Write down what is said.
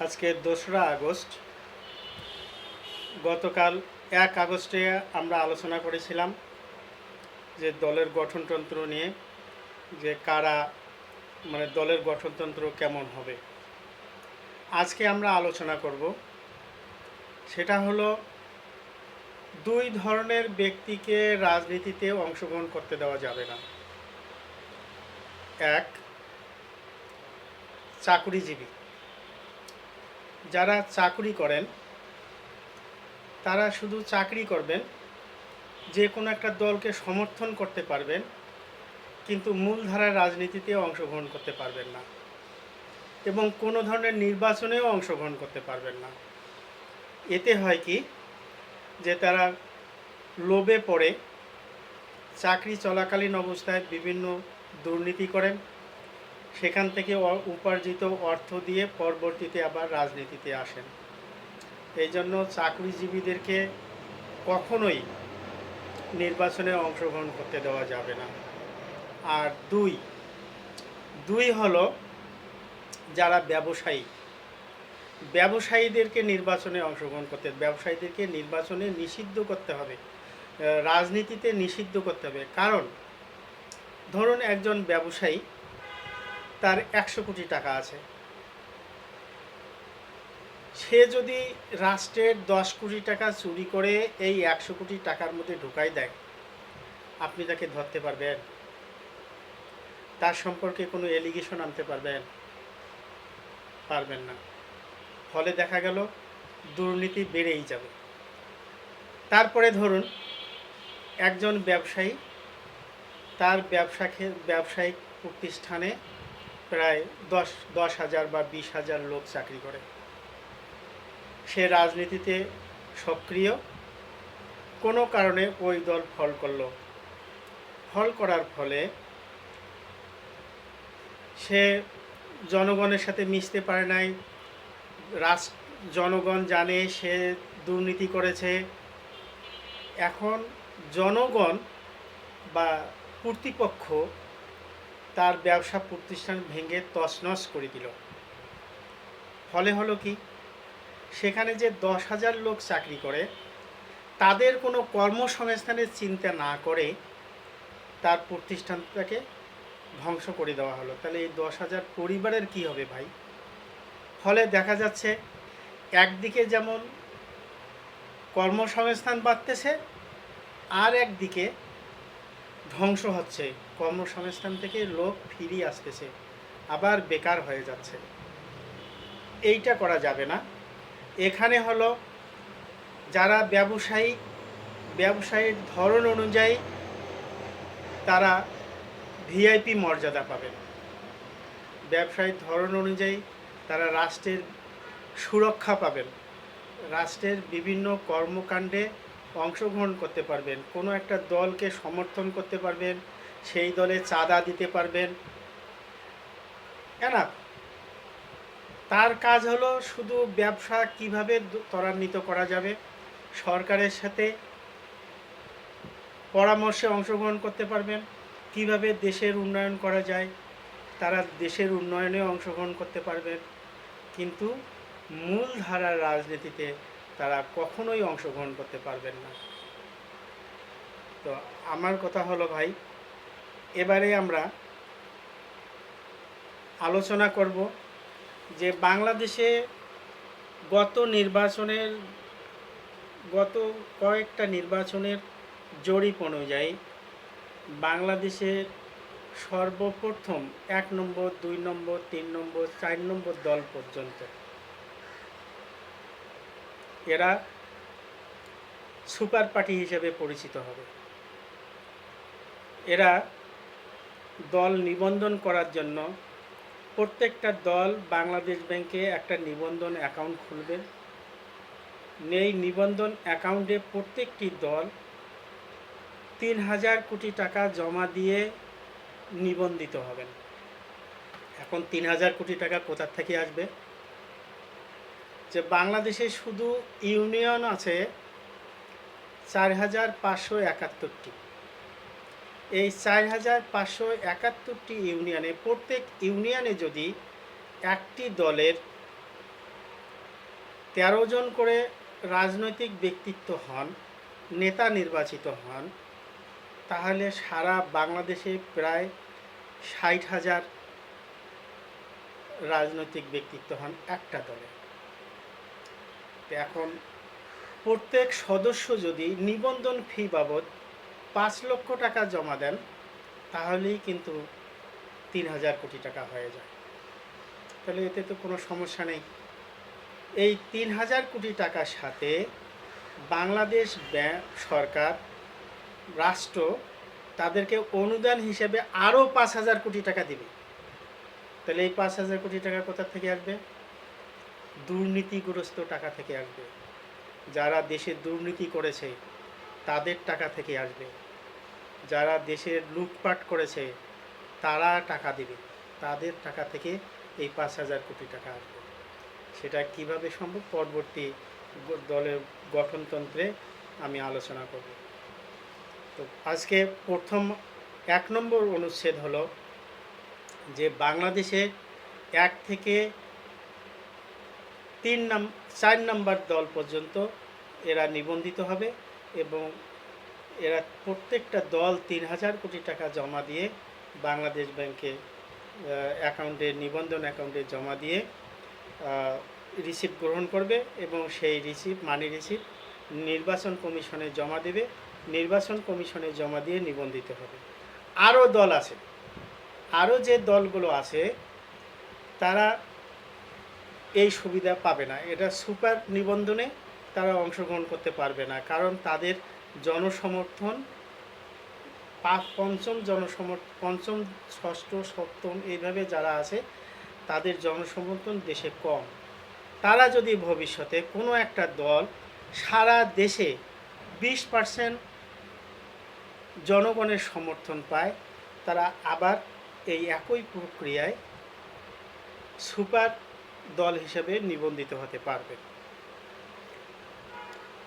আজকে 2রা আগস্ট। গতকাল 1 আগস্টে আমরা আলোচনা করেছিলাম যে দলের গঠনতন্ত্র নিয়ে, যে কারা দলের গঠনতন্ত্র কেমন হবে। আজকে আমরা আলোচনা করব, সেটা হলো 2 ধরনের ব্যক্তিকে রাজনীতিতে অংশগ্রহণ করতে দেওয়া যাবে না। এক, চাকুরিজীবী। যারা চাকরি করেন তারা শুধু চাকরি করবেন, যে কোনো একটা দলকে সমর্থন করতে পারবেন, কিন্তু মূলধারার রাজনীতিতে অংশগ্রহণ করতে পারবেন না এবং কোনো ধরনের নির্বাচনেও অংশগ্রহণ করতে পারবেন না। এতে হয় কি, যে তারা লোভে পড়ে চাকরি চলাকালীন অবস্থায় বিভিন্ন দুর্নীতি করেন, সেখান থেকে উপার্জিত অর্থ দিয়ে পরবর্তীতে আবার রাজনীতিতে আসেন। এই জন্য চাকরিজীবীদেরকে কখনোই নির্বাচনে অংশগ্রহণ করতে দেওয়া যাবে না। আর দুই হলো যারা ব্যবসায়ীদেরকে নির্বাচনে অংশগ্রহণ ব্যবসায়ীদেরকে নির্বাচনে নিষিদ্ধ করতে হবে, রাজনীতিতে নিষিদ্ধ করতে হবে। কারণ ধরুন একজন ব্যবসায়ী, তার 100 কোটি টাকা আছে, সে যদি রাষ্ট্রের 10 কোটি টাকা চুরি করে এই 100 কোটি টাকার মধ্যে ঢুকাই দেয়, আপনি তাকে ধরতে পারবেন? তার সম্পর্কে কোনো এলিগেশন আনতে পারবেন না। ফলে দেখা গেল দুর্নীতি বেড়েই যাবে। তারপরে ধরুন একজন ব্যবসায়ী, তার ব্যবসায়িক প্রতিষ্ঠানে প্রায় 10,000 বা 20,000 লোক চাকরি করে। সে রাজনীতিতে সক্রিয়, কোনো কারণে ওই দল ফল করার ফলে সে জনগণের সাথে মিশতে পারে নাই। জনগণ জানে সে দুর্নীতি করেছে। এখন জনগণ বা কর্তৃপক্ষ তার ব্যবসা প্রতিষ্ঠান ভেঙে তছনছ করে দিল। ফলে হলো কি, সেখানে যে 10,000 লোক চাকরি করে, তাদের কোনো কর্মসংস্থানের চিন্তা না করে তার প্রতিষ্ঠানটাকে ধ্বংস করে দেওয়া হলো। তাহলে এই 10,000 পরিবারের কি হবে ভাই? ফলে দেখা যাচ্ছে একদিকে যেমন কর্মসংস্থান বাড়তেছে, আর একদিকে ধ্বংস হচ্ছে, কর্মসংস্থান থেকে লোক ফিরিয়ে আসতেছে, আবার বেকার হয়ে যাচ্ছে। এইটা করা যাবে না। এখানে হলো যারা ব্যবসায়ীর ধরন অনুযায়ী তারা ভিআইপি মর্যাদা পাবেন। ব্যবসায়ীর ধরন অনুযায়ী তারা রাষ্ট্রের সুরক্ষা পাবেন, রাষ্ট্রের বিভিন্ন কর্মকাণ্ডে অংশগ্রহণ করতে পারবেন, কোনো একটা দলকে সমর্থন করতে পারবেন, সেই দলে চাঁদা দিতে পারবেন। না, তার কাজ হলো শুধু ব্যবসা কিভাবে ত্বরান্বিত করা যাবে, সরকারের সাথে পরামর্শে অংশগ্রহণ করতে পারবেন, কিভাবে দেশের উন্নয়ন করা যায়, তারা দেশের উন্নয়নে অংশগ্রহণ করতে পারবেন, কিন্তু মূলধারার রাজনীতিতে তারা কখনোই অংশগ্রহণ করতে পারবেন না। তো আমার কথা হলো ভাই, এবারে আমরা আলোচনা করব যে বাংলাদেশে গত কয়েকটা নির্বাচনের জরিপ অনুযায়ী বাংলাদেশের সর্বপ্রথম 1 নম্বর, 2 নম্বর, 3 নম্বর, 4 নম্বর দল পর্যন্ত এরা সুপার পার্টি হিসেবে পরিচিত হবে। এরা দল নিবন্ধন করার জন্য প্রত্যেকটা দল বাংলাদেশ ব্যাংকে একটা নিবন্ধন অ্যাকাউন্ট খুলবে। এই নিবন্ধন অ্যাকাউন্টে প্রত্যেকটি দল 3,000 কোটি টাকা জমা দিয়ে নিবন্ধিত হবেন। এখন 3,000 কোটি টাকা কোথা থেকে আসবে? যে বাংলাদেশে শুধু ইউনিয়ন আছে 4,571টি। এই 4,571টি ইউনিয়নে প্রত্যেক ইউনিয়নে যদি একটি দলের 13 জন করে রাজনৈতিক ব্যক্তিত্ব হন, নেতা নির্বাচিত হন, তাহলে সারা বাংলাদেশে প্রায় 60,000 রাজনৈতিক ব্যক্তিত্ব হন একটা দলে। এখন প্রত্যেক সদস্য যদি নিবন্ধন ফি বাবদ 5 লক্ষ টাকা জমা দেন, তাহলেই কিন্তু 3,000 কোটি টাকা হয়ে যায়। তাহলে এতে তো কোনো সমস্যা নেই। এই 3,000 কোটি টাকার সাথে বাংলাদেশ সরকার, রাষ্ট্র তাদেরকে অনুদান হিসেবে আরও 5,000 কোটি টাকা দিবে। তাহলে এই 5,000 কোটি টাকা কোথা থেকে আসবে? দুর্নীতিগ্রস্ত টাকা থেকে আসবে। যারা দেশে দুর্নীতি করেছে তাদের টাকা থেকে আসবে। যারা দেশের লুটপাট করেছে তারা টাকা দেবে, তাদের টাকা থেকে এই 5,000 কোটি টাকা আসবে। সেটা কিভাবে সম্ভব পরবর্তী দলের গঠনতন্ত্রে আমি আলোচনা করব। তো আজকে প্রথম 1 নম্বর অনুচ্ছেদ হলো যে বাংলাদেশে 1 থেকে 4 নম্বর দল পর্যন্ত এরা নিবন্ধিত হবে এবং এরা প্রত্যেকটা দল 3,000 কোটি টাকা জমা দিয়ে বাংলাদেশ ব্যাংকে অ্যাকাউন্টে, নিবন্ধন অ্যাকাউন্টে জমা দিয়ে রিসিপ্ট গ্রহণ করবে এবং সেই মানি রিসিপ্ট নির্বাচন কমিশনে জমা দেবে। নির্বাচন কমিশনে জমা দিয়ে নিবন্ধিত হবে। আরও দল আছে, আরও যে দলগুলো আছে তারা এই সুবিধা পাবে না। এটা সুপার নিবন্ধনে তারা অংশগ্রহণ করতে পারবে না, কারণ তাদের জনসমর্থন পঞ্চম, ষষ্ঠ, সপ্তম এইভাবে যারা আছে তাদের জনসমর্থন দেশে কম। তারা যদি ভবিষ্যতে কোনো একটা দল সারা দেশে 20% জনগণের সমর্থন পায়, তারা আবার এই একই প্রক্রিয়ায় সুপার দল হিসেবে নিবন্ধিত হতে পারবে।